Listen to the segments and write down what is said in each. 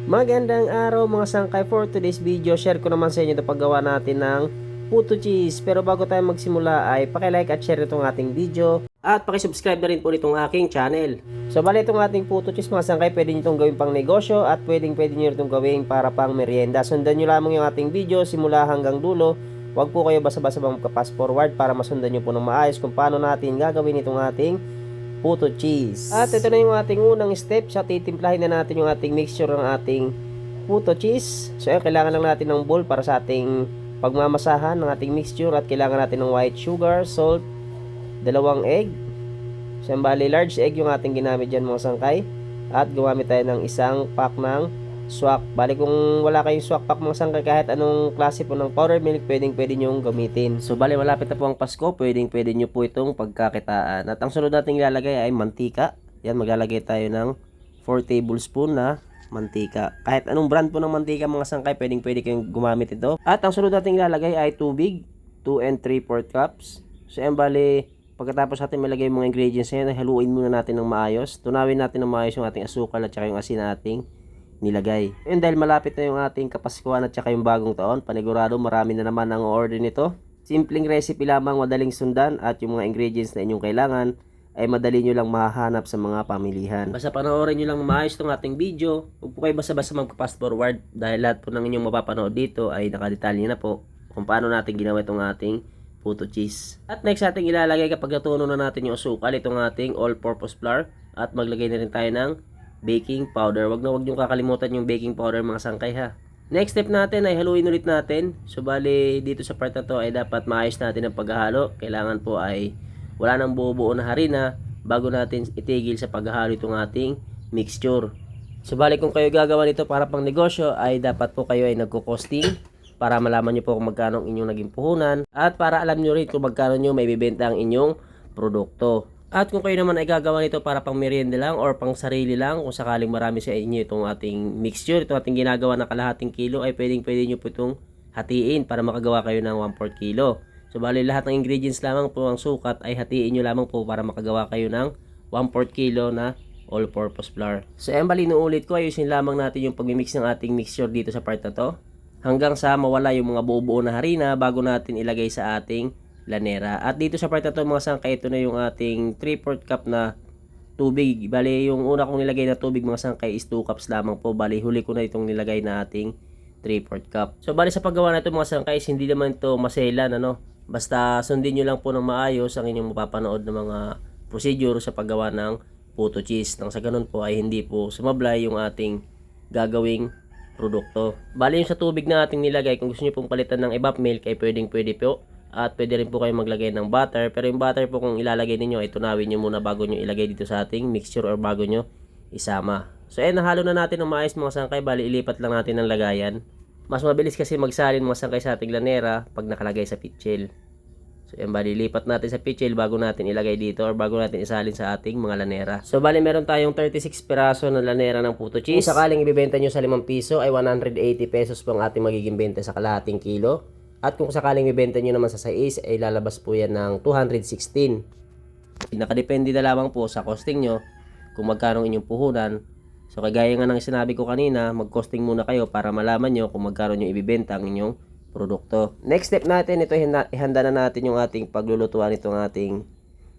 Magandang araw mga sangkay. For today's video, share ko naman sa inyo ito paggawa natin ng puto cheese. Pero bago tayo magsimula ay pakilike at share itong ating video. At pakisubscribe na rin po itong aking channel. So bali itong ating puto cheese mga sangkay, pwede nyo itong gawin pang negosyo at pwede nyo itong gawin para pang merienda. Sundan nyo lamang yung ating video simula hanggang dulo. Huwag po kayo basa-basa magka-fast forward para masundan nyo po ng maayos kung paano natin gagawin itong ating puto cheese. At ito na yung ating unang step. So titimplahin na natin yung ating mixture ng ating puto cheese. So kailangan lang natin ng bowl para sa ating pagmamasahan ng ating mixture. At kailangan natin ng white sugar, salt, 2 egg. So bali large egg yung ating ginamit dyan mga sangkay. At gumamit tayo ng isang pack ng swak. Bali kung wala kayong swak pack mga sangkay, kahit anong klase po ng powder milk pwede nyong gamitin. So bali malapit na po ang Pasko, pwede nyo po itong pagkakitaan. At ang sunod natin ilalagay ay mantika. Yan, maglalagay tayo ng 4 tablespoon na mantika. Kahit anong brand po ng mantika mga sangkay, pwede kayong gumamit ito. At ang sunod natin ilalagay ay tubig, 2 and 3/4 cups. So yan bali, pagkatapos natin malagay yung mga ingredients na yan, haluin muna natin ng maayos. Tunawin natin ng maayos yung ating asukal at saka yung asin nating nilagay. Yun, dahil malapit na yung ating Kapaskuhan at saka yung bagong taon, panigurado marami na naman ang order nito. Simpleng recipe lamang, madaling sundan, at yung mga ingredients na inyong kailangan ay madali nyo lang mahahanap sa mga pamilihan. Basta panoorin nyo lang maayos itong ating video. Huwag po kayo basta-basta mag-fast forward dahil lahat po ng inyong mapapanood dito ay nakadetalye na po kung paano natin ginawa itong ating puto cheese. At next ating ilalagay kapag natuno na natin yung asukal, itong ating all-purpose flour, at maglagay na rin tayo ng baking powder. Wag nyo kakalimutan yung baking powder mga sangkay ha. Next step natin ay haluin ulit natin. So bali dito sa part na to ay dapat maayos natin ang paghahalo. Kailangan po ay wala nang buo-buo na harina bago natin itigil sa paghahalo itong ating mixture. So bali kung kayo gagawa nito para pang negosyo ay dapat po kayo ay nagko-costing para malaman nyo po kung magkano ang inyong naging puhunan at para alam nyo rin kung magkano nyo may bibenta ang inyong produkto. At kung kayo naman ay gagawa nito para pang merienda lang or pang sarili lang, kung sakaling marami sa inyo itong ating mixture, itong ating ginagawa na kalahating kilo, ay pwede nyo po itong hatiin para makagawa kayo ng 1/4 kilo. So bali lahat ng ingredients lamang po ang sukat ay hatiin nyo lamang po para makagawa kayo ng 1/4 kilo na all-purpose flour. So bali inuulit ko, ayusin lamang natin yung pagmimix ng ating mixture dito sa part na to hanggang sa mawala yung mga buo-buo na harina bago natin ilagay sa ating lanera. At dito sa part na to mga sangkay, ito na yung ating 3/4 cup na tubig. Bali yung una kong nilagay na tubig mga sangkay is 2 cups lamang po. Bali huli ko na itong nilagay na ating 3/4 cup. So bali sa paggawa na ito mga sangkay, hindi naman ito maselan ano. Basta sundin nyo lang po ng maayos ang inyong mapapanood ng mga procedure sa paggawa ng puto cheese. Nang sa ganun po ay hindi po sumablay yung ating gagawing produkto. Bali yung sa tubig na ating nilagay, kung gusto nyo pong palitan ng evap milk ay pwede po. At pwede rin po kayo maglagay ng butter. Pero yung butter po kung ilalagay ninyo ay tunawin nyo muna bago nyo ilagay dito sa ating mixture or bago nyo isama. So nahalo na natin ng maayos mga sangkay. Bali ilipat lang natin ng lagayan. Mas mabilis kasi magsalin mga sangkay sa ating lanera pag nakalagay sa pitchel. So bali lipat natin sa pitchel bago natin ilagay dito or bago natin isalin sa ating mga lanera. So bali meron tayong 36 piraso na lanera ng puto cheese. Kung sakaling ibibenta nyo sa 5 piso ay 180 pesos po ang ating magiging benta sa kalahating kilo. At kung sakaling ibenta nyo naman sa 6 ay lalabas po yan ng 216. Nakadepende na lamang po sa costing nyo kung magkano inyong puhunan. So kagaya nga ng sinabi ko kanina, mag-costing muna kayo para malaman nyo kung magkano nyo ibibenta ang inyong produkto. Next step natin, ito ihanda na natin yung ating paglulutuan itong ating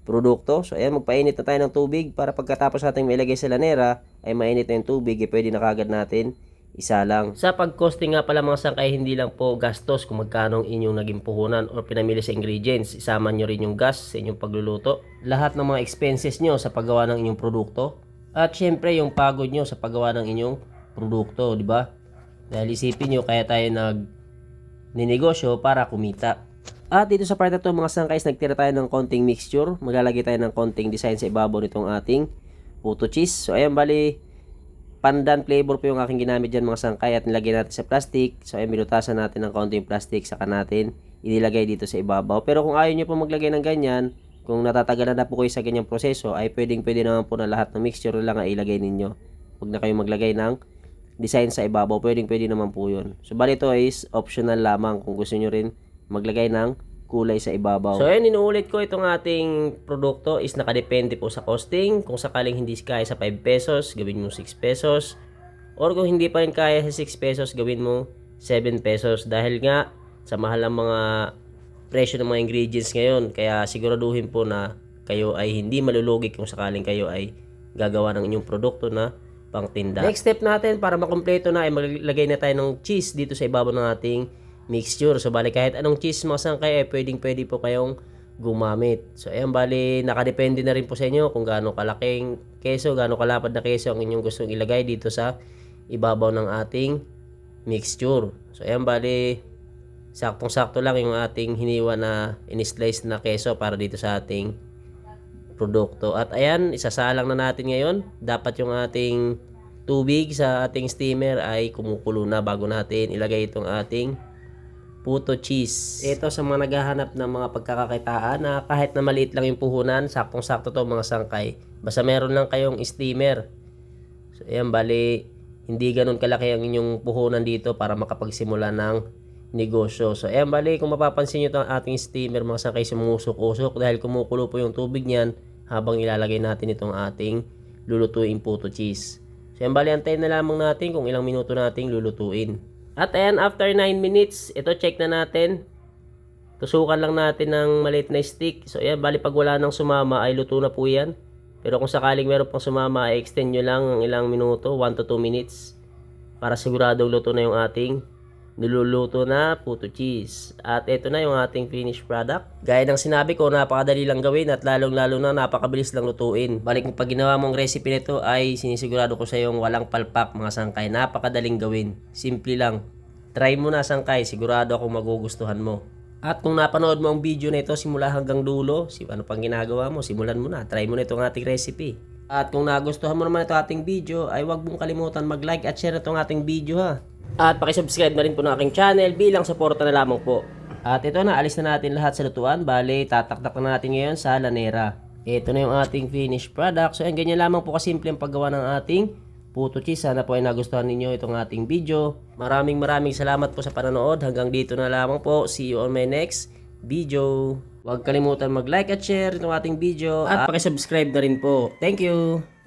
produkto. So ayan, magpainit na tayo ng tubig para pagkatapos natin mailagay sa lanera ay mainit na yung tubig, pwede na kagad natin isa lang. Sa pag-costing nga pala mga sangkay, hindi lang po gastos kung magkano inyong naging puhunan or pinamili sa ingredients. Isama nyo rin yung gas sa inyong pagluluto. Lahat ng mga expenses nyo sa paggawa ng inyong produkto. At syempre yung pagod nyo sa paggawa ng inyong produkto, di ba? Dahil isipin nyo, kaya tayo ninegosyo para kumita. At dito sa part na to mga sangkay, nagtira tayo ng konting mixture. Maglalagay tayo ng konting design sa ibabaw nitong ating puto cheese. So ayan, bali pandan flavor po yung aking ginamit dyan mga sangkay at nilagay natin sa plastic. So ay binutasan natin ng konting plastic saka natin inilagay dito sa ibabaw. Pero kung ayaw nyo po maglagay ng ganyan, kung natatagalan na po kayo sa ganyang proseso ay pwede naman po na lahat ng mixture lang ay ilagay ninyo. Huwag na kayo maglagay ng design sa ibabaw, pwede naman po yun. So bali ito is optional lamang kung gusto nyo rin maglagay ng kulay sa ibabaw. So ayun, inuulit ko, itong ating produkto is nakadepende po sa costing. Kung sakaling hindi kaya sa 5 pesos, gawin mo 6 pesos. Or kung hindi pa rin kaya sa 6 pesos, gawin mo 7 pesos. Dahil nga sa mahal ng mga presyo ng mga ingredients ngayon. Kaya siguraduhin po na kayo ay hindi malulugi kung sakaling kayo ay gagawa ng inyong produkto na pangtinda. Next step natin para makumpleto na ay maglagay na tayo ng cheese dito sa ibabaw ng ating mixture. So bali kahit anong cheese mga sangkay ay pwede po kayong gumamit. So ayan, bali nakadepende na rin po sa inyo kung gaano kalaking keso, gaano kalapad na keso ang inyong gustong ilagay dito sa ibabaw ng ating mixture. So ayan, bali saktong-sakto lang yung ating hiniwa na in-slice na keso para dito sa ating produkto. At ayan, isasalang na natin ngayon. Dapat yung ating tubig sa ating steamer ay kumukulo na bago natin ilagay itong ating puto cheese. Ito sa mga naghahanap ng mga pagkakakitaan na kahit na maliit lang yung puhunan, saktong-sakto to mga sangkay. Basta meron lang kayong steamer. So ayan, bali hindi ganun kalaki ang inyong puhunan dito para makapagsimula ng negosyo. So ayan, bali kung mapapansin nyo itong ating steamer mga sangkay, sumusok-usok dahil kumukulo po yung tubig niyan habang ilalagay natin itong ating lulutuin puto cheese. So ayan, bali antayin na lamang natin kung ilang minuto nating lulutuin. At ayan, after 9 minutes, ito check na natin. Tusukan lang natin ng maliit na stick. So ayan, bali pag wala nang sumama ay luto na po yan. Pero kung sakaling meron pang sumama ay extend nyo lang ng ilang minuto, 1 to 2 minutes. Para siguradong luto na yung ating niluluto na puto cheese. At ito na yung ating finished product. Gaya ng sinabi ko, napakadali lang gawin at lalong-lalo na napakabilis lang lutuin. Balik kung pag ginawa mong recipe nito ay sinisigurado ko sa yung walang palpak mga sangkay. Napakadaling gawin. Simple lang. Try mo na sangkay, sigurado akong magugustuhan mo. At kung napanood mo ang video na ito simula hanggang dulo, ano pang ginagawa mo, simulan mo na. Try mo na itong ating recipe. At kung nagustuhan mo naman ito ating video, ay huwag mong kalimutan mag-like at share itong ating video ha. At pakisubscribe na rin po ng aking channel bilang suporta na lamang po. At ito na, alis na natin lahat sa lutuan. Bale, tataktak na natin ngayon sa lanera. Ito na yung ating finished product. So, yan, ganyan lamang po kasimple ang paggawa ng ating puto cheese. Sana po ay nagustuhan ninyo itong ating video. Maraming salamat po sa panonood. Hanggang dito na lamang po. See you on my next video. Huwag kalimutan mag-like at share itong ating video. At pakisubscribe na rin po. Thank you!